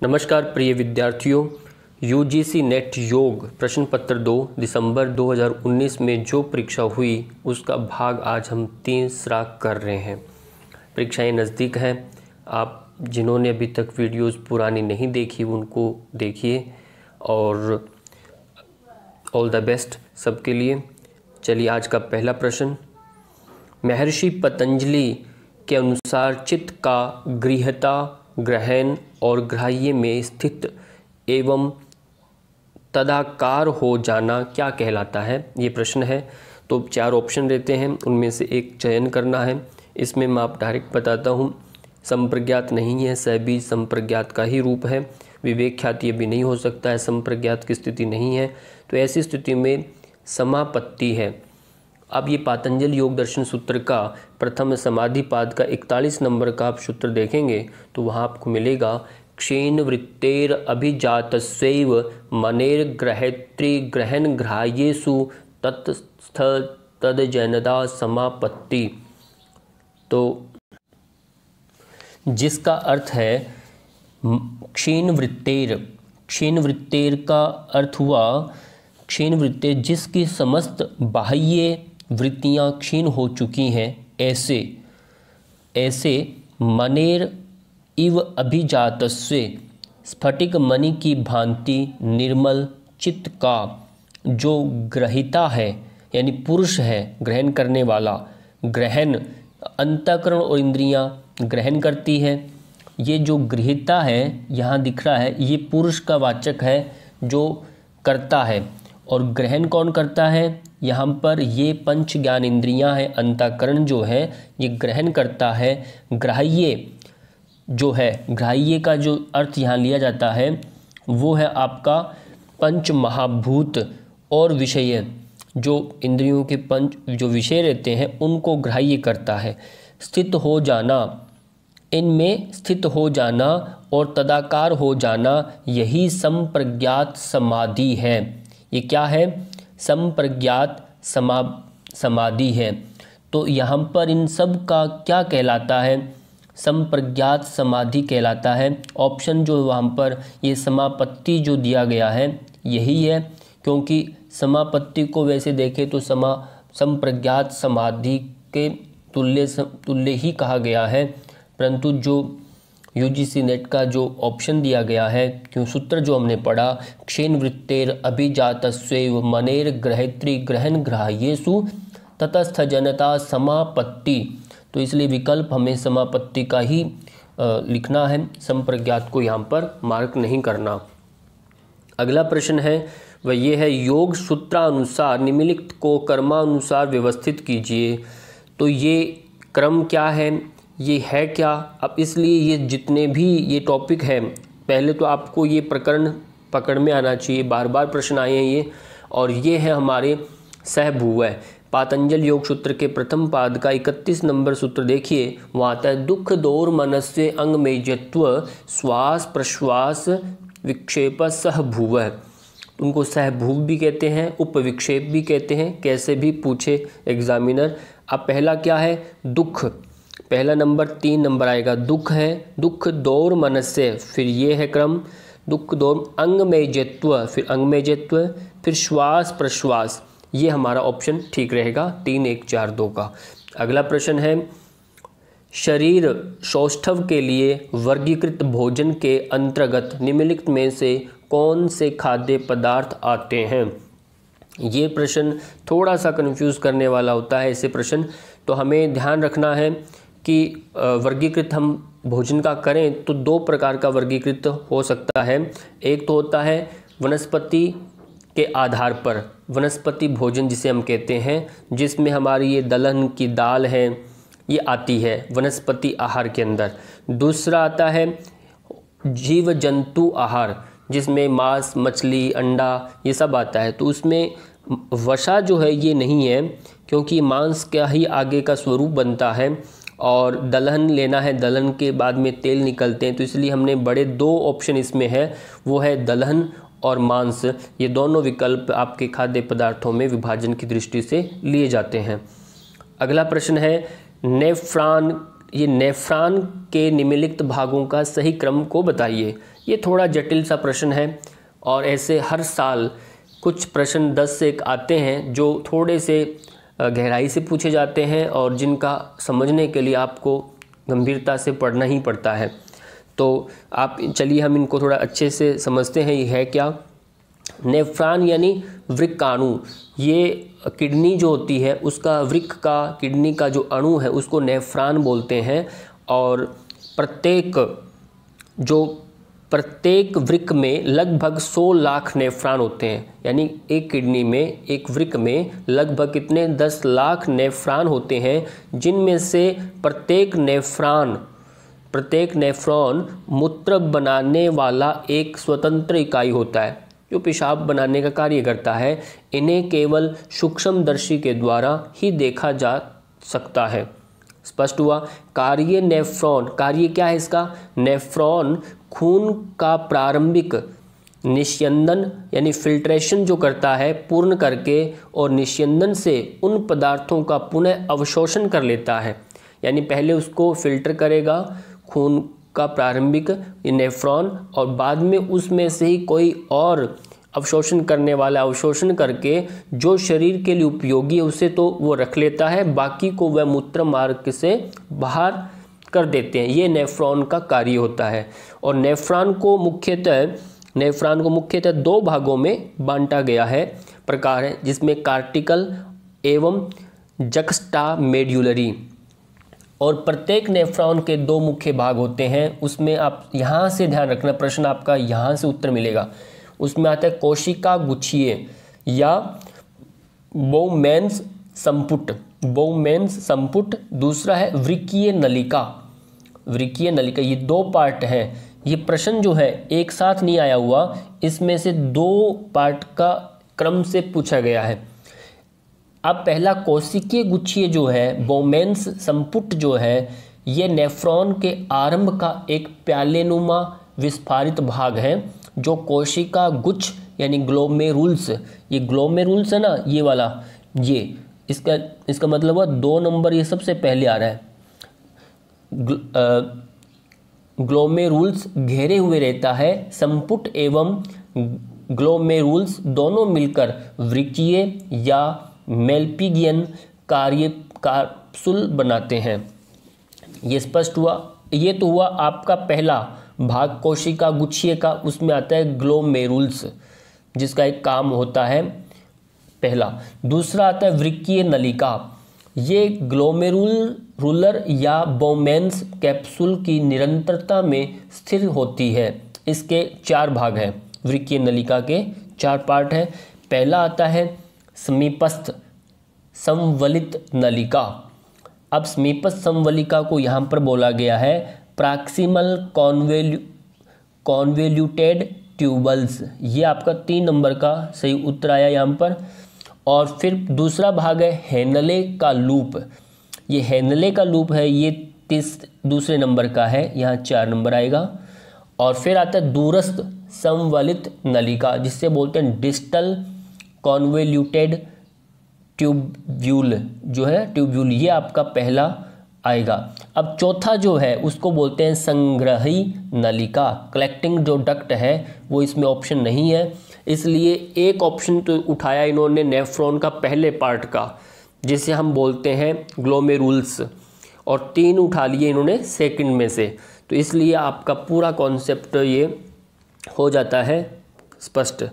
नमस्कार प्रिय विद्यार्थियों, यूजीसी नेट योग प्रश्न पत्र 2 दिसंबर 2019 में जो परीक्षा हुई उसका भाग आज हम तीसरा कर रहे हैं। परीक्षाएं नज़दीक हैं। आप जिन्होंने अभी तक वीडियोस पुरानी नहीं देखी उनको देखिए और ऑल द बेस्ट सबके लिए। चलिए आज का पहला प्रश्न। महर्षि पतंजलि के अनुसार चित्त का गृह्यता, ग्रहण और ग्राह्य में स्थित एवं तदाकार हो जाना क्या कहलाता है? ये प्रश्न है। तो 4 ऑप्शन देते हैं, उनमें से एक चयन करना है। इसमें मैं आप डायरेक्ट बताता हूँ, संप्रज्ञात नहीं है, सह भी संप्रज्ञात का ही रूप है। विवेक ख्याति भी नहीं हो सकता है, संप्रज्ञात की स्थिति नहीं है। तो ऐसी स्थिति में समापत्ति है। अब ये पातंजल योग दर्शन सूत्र का प्रथम समाधिपाद का 41 नंबर का आप सूत्र देखेंगे तो वहाँ आपको मिलेगा क्षीण वृत्तेर अभिजातस्यैव मनेर ग्रहत्री ग्रहण ग्राह्येषु तत्स्थ तदजनदा समापत्ति। तो जिसका अर्थ है क्षीण वृत्तेर का अर्थ हुआ क्षीण वृत्तेर जिसकी समस्त बाह्य वृत्तियां क्षीण हो चुकी हैं, ऐसे मनेर इव अभिजातस्य स्फटिक मणि की भांति निर्मल चित्त का जो ग्रहिता है यानी पुरुष है, ग्रहण करने वाला, ग्रहण अंतःकरण और इंद्रियां ग्रहण करती है। ये जो गृहीता है यहाँ दिख रहा है, ये पुरुष का वाचक है जो करता है। और ग्रहण कौन करता है? यहाँ पर ये पंच ज्ञान इंद्रियां हैं, अंतःकरण जो है ये ग्रहण करता है। ग्राह्य जो है, ग्राह्य का जो अर्थ यहाँ लिया जाता है वो है आपका पंच महाभूत और विषय, जो इंद्रियों के पंच जो विषय रहते हैं उनको ग्राह्य करता है। स्थित हो जाना, इनमें स्थित हो जाना और तदाकार हो जाना, यही संप्रज्ञात समाधि है। ये क्या है? संप्रज्ञात समाधि है। तो यहाँ पर इन सब का क्या कहलाता है? संप्रज्ञात समाधि कहलाता है। ऑप्शन जो वहाँ पर ये समापत्ति जो दिया गया है यही है, क्योंकि समापत्ति को वैसे देखें तो संप्रज्ञात समाधि के तुल्य ही कहा गया है, परंतु जो यूजीसी नेट का जो ऑप्शन दिया गया है, क्यों सूत्र जो हमने पढ़ा क्षीण वृत्तेर अभिजातस्यैव मनेर ग्रहत्री ग्रहण ग्राह्येषु ततस्थ जनता समापत्ति, तो इसलिए विकल्प हमें समापत्ति का ही लिखना है, संप्रज्ञात को यहाँ पर मार्क नहीं करना। अगला प्रश्न है वह ये है, योग सूत्रानुसार निम्नलिखित को कर्मानुसार व्यवस्थित कीजिए। तो ये क्रम क्या है, ये है क्या? अब इसलिए ये जितने भी ये टॉपिक है, पहले तो आपको ये प्रकरण पकड़ में आना चाहिए, बार बार प्रश्न आए हैं ये। और ये है हमारे सहभुवः पातंजल योग सूत्र के प्रथम पाद का 31 नंबर सूत्र देखिए, वहाँ आता है दुख दौर मनस्य अंग मेजत्व श्वास प्रश्वास विक्षेप सहभुवः। उनको सहभुव भी कहते हैं, उपविक्षेप भी कहते हैं, कैसे भी पूछे एग्जामिनर। अब पहला क्या है? दुख, पहला नंबर 3 नंबर आएगा, दुख है। दुख दौर मनस्य, फिर ये है क्रम, दुख दौर अंग मेजत्व, फिर अंग मेजत्व, फिर श्वास प्रश्वास। ये हमारा ऑप्शन ठीक रहेगा 3 1 4 2 का। अगला प्रश्न है, शरीर सौष्ठव के लिए वर्गीकृत भोजन के अंतर्गत निम्नलिखित में से कौन से खाद्य पदार्थ आते हैं? ये प्रश्न थोड़ा सा कंफ्यूज करने वाला होता है। ऐसे प्रश्न तो हमें ध्यान रखना है कि वर्गीकृत हम भोजन का करें तो 2 प्रकार का वर्गीकृत हो सकता है। एक तो होता है वनस्पति के आधार पर, वनस्पति भोजन जिसे हम कहते हैं, जिसमें हमारी ये दलहन की दाल है ये आती है वनस्पति आहार के अंदर। दूसरा आता है जीव जंतु आहार, जिसमें मांस, मछली, अंडा ये सब आता है। तो उसमें वसा जो है ये नहीं है, क्योंकि मांस का ही आगे का स्वरूप बनता है और दलहन लेना है, दलहन के बाद में तेल निकलते हैं। तो इसलिए हमने बड़े 2 ऑप्शन इसमें है, वो है दलहन और मांस। ये दोनों विकल्प आपके खाद्य पदार्थों में विभाजन की दृष्टि से लिए जाते हैं। अगला प्रश्न है नेफ्रॉन, ये नेफ्रॉन के निम्नलिखित भागों का सही क्रम को बताइए। ये थोड़ा जटिल सा प्रश्न है और ऐसे हर साल कुछ प्रश्न 10 से 1 आते हैं जो थोड़े से गहराई से पूछे जाते हैं और जिनका समझने के लिए आपको गंभीरता से पढ़ना ही पड़ता है। तो आप चलिए हम इनको थोड़ा अच्छे से समझते हैं। ये है क्या? नेफ्रॉन यानी वृक्काणु। ये किडनी जो होती है उसका वृक्क का किडनी का जो अणु है उसको नेफ्रॉन बोलते हैं। और प्रत्येक वृक्क में लगभग 100 लाख नेफ्रॉन होते हैं। यानी एक किडनी में, एक वृक्क में लगभग कितने 10 लाख नेफ्रॉन होते हैं, जिनमें से प्रत्येक नेफ्रॉन मूत्र बनाने वाला एक स्वतंत्र इकाई होता है जो पेशाब बनाने का कार्य करता है। इन्हें केवल सूक्ष्मदर्शी के द्वारा ही देखा जा सकता है। स्पष्ट हुआ? कार्य नेफ्रॉन, कार्य क्या है इसका? नेफ्रॉन खून का प्रारंभिक निस्यंदन यानी फिल्ट्रेशन जो करता है पूर्ण करके और निस्यंदन से उन पदार्थों का पुनः अवशोषण कर लेता है। यानी पहले उसको फिल्टर करेगा खून का प्रारंभिक नेफ्रॉन और बाद में उसमें से ही कोई और अवशोषण करने वाला अवशोषण करके जो शरीर के लिए उपयोगी है उसे तो वो रख लेता है, बाकी को वह मूत्र मार्ग से बाहर कर देते हैं। ये नेफ्रॉन का कार्य होता है। और नेफ्रॉन को मुख्यतः 2 भागों में बांटा गया है प्रकार है, जिसमें कार्टिकल एवं जक्स्टामेड्यूलरी। और प्रत्येक नेफ्रॉन के 2 मुख्य भाग होते हैं। उसमें आप यहाँ से ध्यान रखना, प्रश्न आपका यहाँ से उत्तर मिलेगा। उसमें आता है कोशिका गुच्छीय या बोउमेन्स संपुट, दूसरा है वृक्कीय नलिका। ये 2 पार्ट हैं। ये प्रश्न जो है एक साथ नहीं आया हुआ, इसमें से 2 पार्ट का क्रम से पूछा गया है। अब पहला कोशिकीय गुच्छीय जो है, बोउमेन्स संपुट जो है, ये नेफ्रॉन के आरंभ का एक प्यालेनुमा विस्फारित भाग है जो कोशिका गुच्छ यानी ग्लोमेरुल्स, ये ग्लोमेरुल्स है ना, ये वाला, ये इसका मतलब हुआ 2 नंबर ये सबसे पहले आ रहा है। ग्लोमेरुल्स घेरे हुए रहता है। संपुट एवं ग्लोमेरुल्स दोनों मिलकर वृक्कीय या मेल्पिगियन कैप्सूल बनाते हैं। ये स्पष्ट हुआ? ये तो हुआ आपका पहला भाग कोशिका गुच्छीय का। उसमें आता है ग्लोमेरुल्स जिसका एक काम होता है पहला। दूसरा आता है वृक्कीय नलिका। ये ग्लोमेरुलर या बोउमेन्स कैप्सूल की निरंतरता में स्थिर होती है। इसके 4 भाग हैं। वृक्कीय नलिका के 4 पार्ट हैं। पहला आता है समीपस्थ संवलित नलिका। अब समीपस्थ संवलिका को यहाँ पर बोला गया है प्रॉक्सिमल कॉन्वोल्यूटेड ट्यूबल्स। ये आपका 3 नंबर का सही उत्तर आया यहाँ पर। और फिर दूसरा भाग है हेनले का लूप। ये हेनले का लूप है, ये दूसरे नंबर का है, यहाँ 4 नंबर आएगा। और फिर आता है दूरस्थ संवलित नलिका जिससे बोलते हैं डिस्टल कॉन्वोल्यूटेड ट्यूब्यूल जो है ट्यूब्यूल, ये आपका पहला आएगा। अब चौथा जो है उसको बोलते हैं संग्रही नलिका। कलेक्टिंग जो डक्ट है वो इसमें ऑप्शन नहीं है, इसलिए एक ऑप्शन तो उठाया इन्होंने नेफ्रॉन का पहले पार्ट का जिसे हम बोलते हैं ग्लोमेरुल्स, और 3 उठा लिए इन्होंने सेकंड में से। तो इसलिए आपका पूरा कॉन्सेप्ट ये हो जाता है स्पष्ट।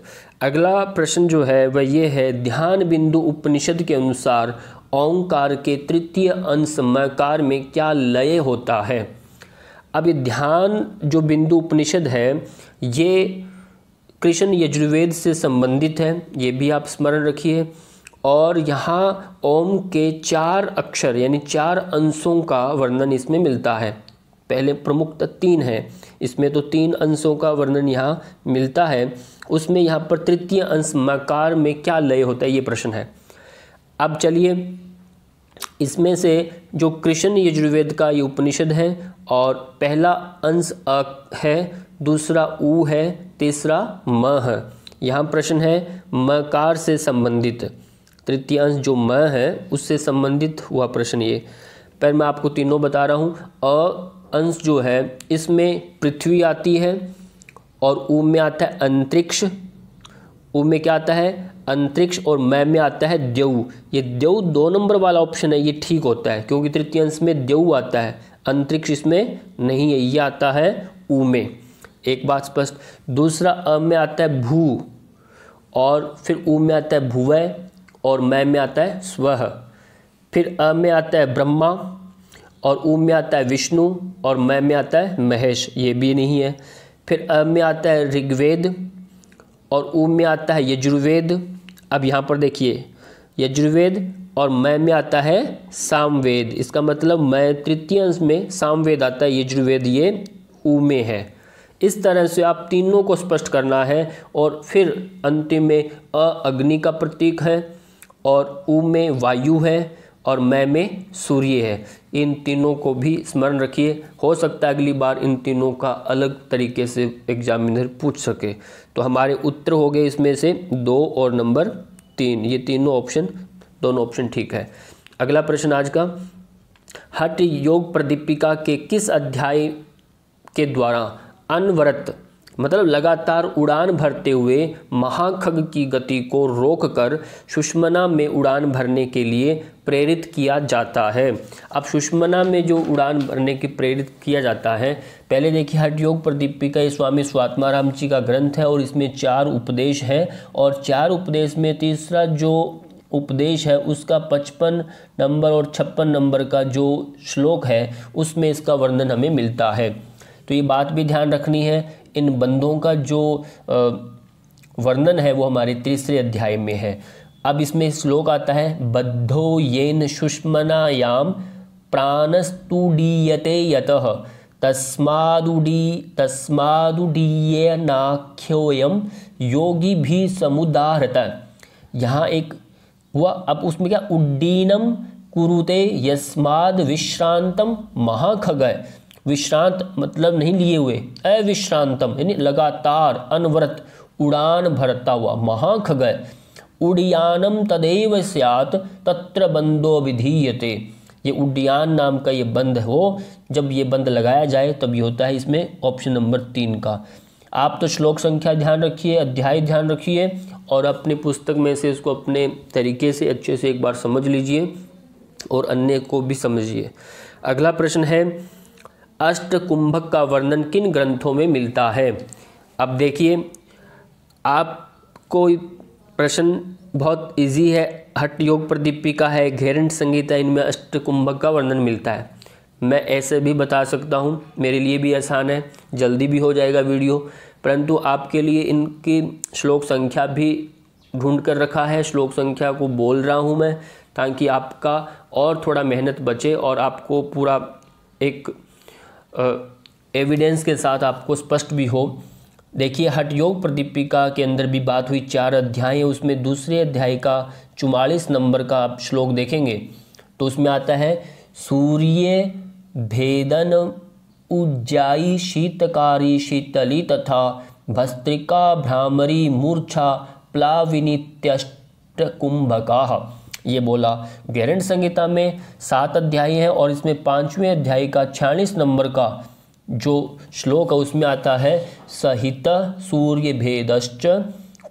अगला प्रश्न जो है वह ये है, ध्यान बिंदु उपनिषद के अनुसार ओंकार के तृतीय अंश मकार में क्या लय होता है? अब ये ध्यान जो बिंदु उपनिषद है ये कृष्ण यजुर्वेद से संबंधित है, ये भी आप स्मरण रखिए। और यहाँ ओम के 4 अक्षर यानी 4 अंशों का वर्णन इसमें मिलता है। पहले प्रमुख 3 है, इसमें तो 3 अंशों का वर्णन यहाँ मिलता है। उसमें यहाँ पर तृतीय अंश मकार में क्या लय होता है, ये प्रश्न है। अब चलिए इसमें से जो कृष्ण यजुर्वेद का ये उपनिषद है और पहला अंश अ है, दूसरा उ है, तीसरा म है। यहाँ प्रश्न है मकार से संबंधित, तृतीय अंश जो म है उससे संबंधित हुआ प्रश्न ये। पर मैं आपको तीनों बता रहा हूँ। अ अंश जो है इसमें पृथ्वी आती है और ऊ में आता है अंतरिक्ष। ऊ में क्या आता है? अंतरिक्ष। और मैं में आता है देव। ये देव 2 नंबर वाला ऑप्शन है, ये ठीक होता है क्योंकि तृतीय अंश में देव आता है, अंतरिक्ष इसमें नहीं है, ये आता है ऊ में। एक बात स्पष्ट। दूसरा अ में आता है भू, और फिर ऊ में आता है भुवय, और मैं में आता है स्वः। फिर अ में आता है ब्रह्मा, और ऊ में आता है विष्णु, और मैं में आता है महेश, ये भी नहीं है। फिर अ में आता है ऋग्वेद, और ऊ में आता है यजुर्वेद। अब यहाँ पर देखिए यजुर्वेद, और मैं में आता है सामवेद। इसका मतलब मैं तृतीय अंश में सामवेद आता है, यजुर्वेद ये ऊ में है। इस तरह से आप तीनों को स्पष्ट करना है। और फिर अंतिम में अ अग्नि का प्रतीक है, और ऊ में वायु है, और मैं में सूर्य है। इन तीनों को भी स्मरण रखिए, हो सकता है अगली बार इन तीनों का अलग तरीके से एग्जामिनर पूछ सके। तो हमारे उत्तर हो गए इसमें से 2 और नंबर 3, ये तीनों ऑप्शन, दोनों ऑप्शन ठीक है। अगला प्रश्न आज का, हठ योग प्रदीपिका के किस अध्याय के द्वारा अनवरत मतलब लगातार उड़ान भरते हुए महाखग की गति को रोककर सुषुम्ना में उड़ान भरने के लिए प्रेरित किया जाता है? अब सुषुम्ना में जो उड़ान भरने की प्रेरित किया जाता है, पहले देखिए हठ योग प्रदीपिका ये स्वामी स्वात्माराम जी का ग्रंथ है, और इसमें 4 उपदेश है, और 4 उपदेश में तीसरा जो उपदेश है उसका 55 नंबर और 56 नंबर का जो श्लोक है उसमें इसका वर्णन हमें मिलता है। तो ये बात भी ध्यान रखनी है, इन बंधों का जो वर्णन है वो हमारे 3रे अध्याय में है। अब इसमें श्लोक आता है, बद्धो येन सुषुम्नायां प्राणस्तुडीयते यतः तस्मादुडीयनाख्योऽयं योगी भी समुदाहृता। यहाँ एक हुआ, अब उसमें क्या, उड्डीनम कुरुते यस्माद विश्रांतम महाखग। विश्रांत मतलब नहीं लिए हुए, अविश्रांतम यानी लगातार अनवरत उड़ान भरता हुआ, महाखग उड्डयानम तदेव स्यात् तत्र बंदो विधीयते। ये उड्डयान नाम का ये बंद हो, जब ये बंद लगाया जाए तब ये होता है इसमें ऑप्शन नंबर 3 का। आप तो श्लोक संख्या ध्यान रखिए, अध्याय ध्यान रखिए, और अपनी पुस्तक में से इसको अपने तरीके से अच्छे से एक बार समझ लीजिए और अन्य को भी समझिए। अगला प्रश्न है, अष्टकुंभक का वर्णन किन ग्रंथों में मिलता है? अब देखिए आपको प्रश्न बहुत इजी है, हठ योग प्रदीपिका है, घेरंट संहिता, इनमें अष्टकुंभक का वर्णन मिलता है। मैं ऐसे भी बता सकता हूँ, मेरे लिए भी आसान है, जल्दी भी हो जाएगा वीडियो, परंतु आपके लिए इनकी श्लोक संख्या भी ढूंढ कर रखा है, श्लोक संख्या को बोल रहा हूँ मैं, ताकि आपका और थोड़ा मेहनत बचे और आपको पूरा एक एविडेंस के साथ आपको स्पष्ट भी हो। देखिए हठ योग प्रदीपिका के अंदर भी बात हुई, 4 अध्याय है, उसमें दूसरे अध्याय का 44 नंबर का आप श्लोक देखेंगे तो उसमें आता है, सूर्य भेदन उज्जाई शीतकारी शीतली तथा भस्त्रिका भ्रामरी मूर्छा प्लाविनीत्यष्टकुंभकाः। ये बोला। घेरंट संहिता में 7 अध्याय हैं और इसमें 5वें अध्याय का 46 नंबर का जो श्लोक है उसमें आता है, सहित सूर्य भेदश्च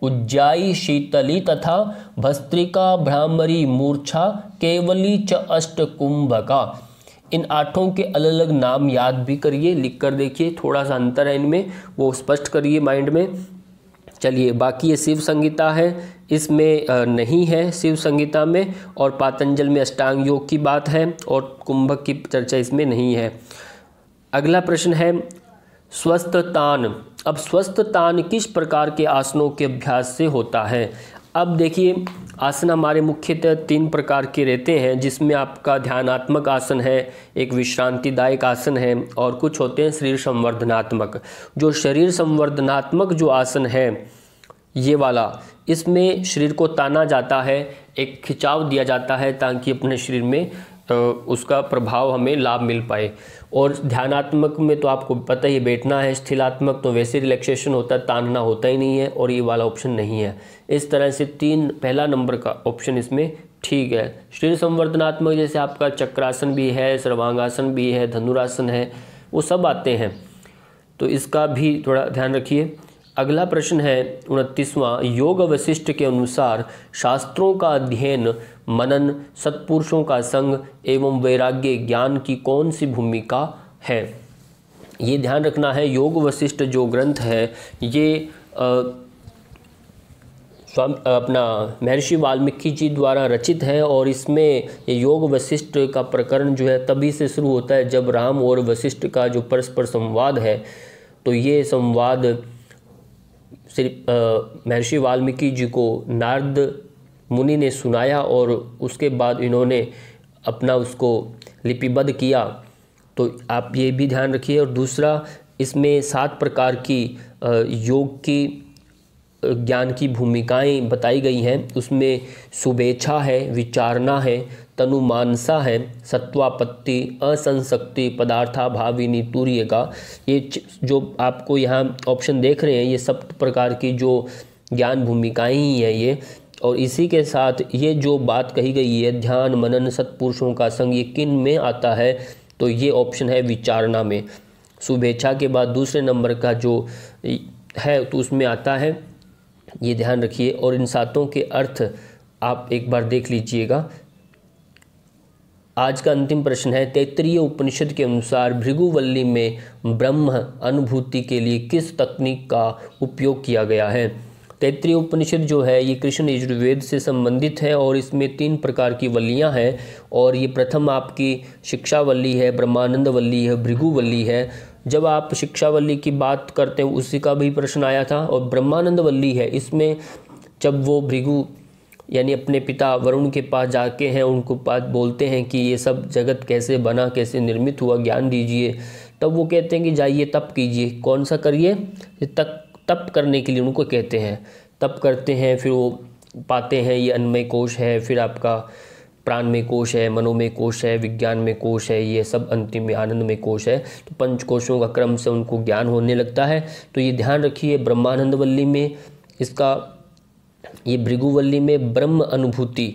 उज्जाई शीतली तथा भस्त्रिका भ्रामरी मूर्छा केवली च अष्टकुंभका। इन 8 के अलग अलग नाम याद भी करिए, लिख कर देखिए, थोड़ा सा अंतर है इनमें, वो स्पष्ट करिए माइंड में। चलिए बाकी ये शिव संहिता है, इसमें नहीं है शिव संहिता में, और पातंजल में अष्टांग योग की बात है और कुंभक की चर्चा इसमें नहीं है। अगला प्रश्न है स्वस्थ तान। अब स्वस्थ तान किस प्रकार के आसनों के अभ्यास से होता है? अब देखिए आसन हमारे मुख्यतः 3 प्रकार के रहते हैं, जिसमें आपका ध्यानात्मक आसन है, एक विश्रांतिदायक आसन है, और कुछ होते हैं शरीर संवर्धनात्मक। जो शरीर संवर्धनात्मक जो आसन है ये वाला, इसमें शरीर को ताना जाता है, एक खिंचाव दिया जाता है ताकि अपने शरीर में उसका प्रभाव हमें लाभ मिल पाए। और ध्यानात्मक में तो आपको पता ही बैठना है, स्थिलात्मक तो वैसे रिलैक्सेशन होता है, तानना होता ही नहीं है, और ये वाला ऑप्शन नहीं है। इस तरह से 3 पहला नंबर का ऑप्शन इसमें ठीक है। शरीर संवर्धनात्मक जैसे आपका चक्रासन भी है, सर्वांगासन भी है, धनुरासन है, वो सब आते हैं। तो इसका भी थोड़ा ध्यान रखिए। अगला प्रश्न है 29वां, योग वशिष्ठ के अनुसार शास्त्रों का अध्ययन, मनन, सत्पुरुषों का संग एवं वैराग्य ज्ञान की कौन सी भूमिका है। ये ध्यान रखना है, योग वशिष्ठ जो ग्रंथ है ये अपना महर्षि वाल्मीकि जी द्वारा रचित है और इसमें ये योग वशिष्ठ का प्रकरण जो है तभी से शुरू होता है जब राम और वशिष्ठ का जो परस्पर संवाद है, तो ये संवाद महर्षि वाल्मीकि जी को नारद मुनि ने सुनाया और उसके बाद इन्होंने अपना उसको लिपिबद्ध किया। तो आप ये भी ध्यान रखिए। और दूसरा, इसमें 7 प्रकार की योग की ज्ञान की भूमिकाएं बताई गई हैं। उसमें शुभेच्छा है, विचारणा है, तनुमानसा है, सत्वापत्ति, असंशक्ति, पदार्थाभाविनी, तुर्यगा। ये जो आपको यहाँ ऑप्शन देख रहे हैं ये 7 प्रकार की जो ज्ञान भूमिकाएं ही हैं ये। और इसी के साथ ये जो बात कही गई है ध्यान, मनन, सत्पुरुषों का संग, ये किन में आता है, तो ये ऑप्शन है विचारणा में। शुभेच्छा के बाद दूसरे नंबर का जो है तो उसमें आता है, ये ध्यान रखिए। और इन 7 के अर्थ आप एक बार देख लीजिएगा। आज का अंतिम प्रश्न है, तैत्तिरीय उपनिषद के अनुसार भृगुवल्ली में ब्रह्म अनुभूति के लिए किस तकनीक का उपयोग किया गया है। तैत्तिरीय उपनिषद जो है ये कृष्ण यजुर्वेद से संबंधित है और इसमें 3 प्रकार की वल्लियां हैं। और ये प्रथम आपकी शिक्षावल्ली है, ब्रह्मानंद वल्ली है, भृगुवल्ली है। जब आप शिक्षावल्ली की बात करते हैं उसी का भी प्रश्न आया था। और ब्रह्मानंद वल्ली है, इसमें जब वो भृगु यानी अपने पिता वरुण के पास जाके हैं, उनको बात बोलते हैं कि ये सब जगत कैसे बना, कैसे निर्मित हुआ, ज्ञान दीजिए, तब वो कहते हैं कि जाइए तप कीजिए। कौन सा करिए, तप करने के लिए उनको कहते हैं। तप करते हैं, फिर वो पाते हैं ये अन्नमय कोश है, फिर आपका प्राणमय कोश है, मनोमय कोश है, विज्ञान में कोश है, ये सब अंतिम में आनंदमय कोश है। तो 5 कोशों का क्रम से उनको ज्ञान होने लगता है। तो ये ध्यान रखिए, ब्रह्मानंद वल्ली में इसका, ये भृगुवल्ली में ब्रह्म अनुभूति,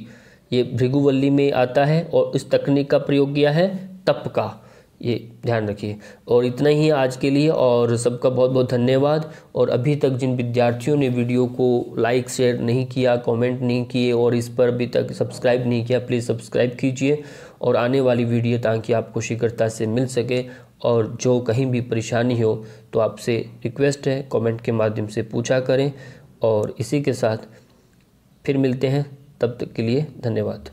ये भृगुवल्ली में आता है और इस तकनीक का प्रयोग किया है तप का, ये ध्यान रखिए। और इतना ही आज के लिए, और सबका बहुत बहुत धन्यवाद। और अभी तक जिन विद्यार्थियों ने वीडियो को लाइक शेयर नहीं किया, कमेंट नहीं किए और इस पर अभी तक सब्सक्राइब नहीं किया, प्लीज़ सब्सक्राइब कीजिए और आने वाली वीडियो ताकि आपको शीघ्रता से मिल सके। और जो कहीं भी परेशानी हो तो आपसे रिक्वेस्ट है कमेंट के माध्यम से पूछा करें। और इसी के साथ फिर मिलते हैं, तब तक के लिए धन्यवाद।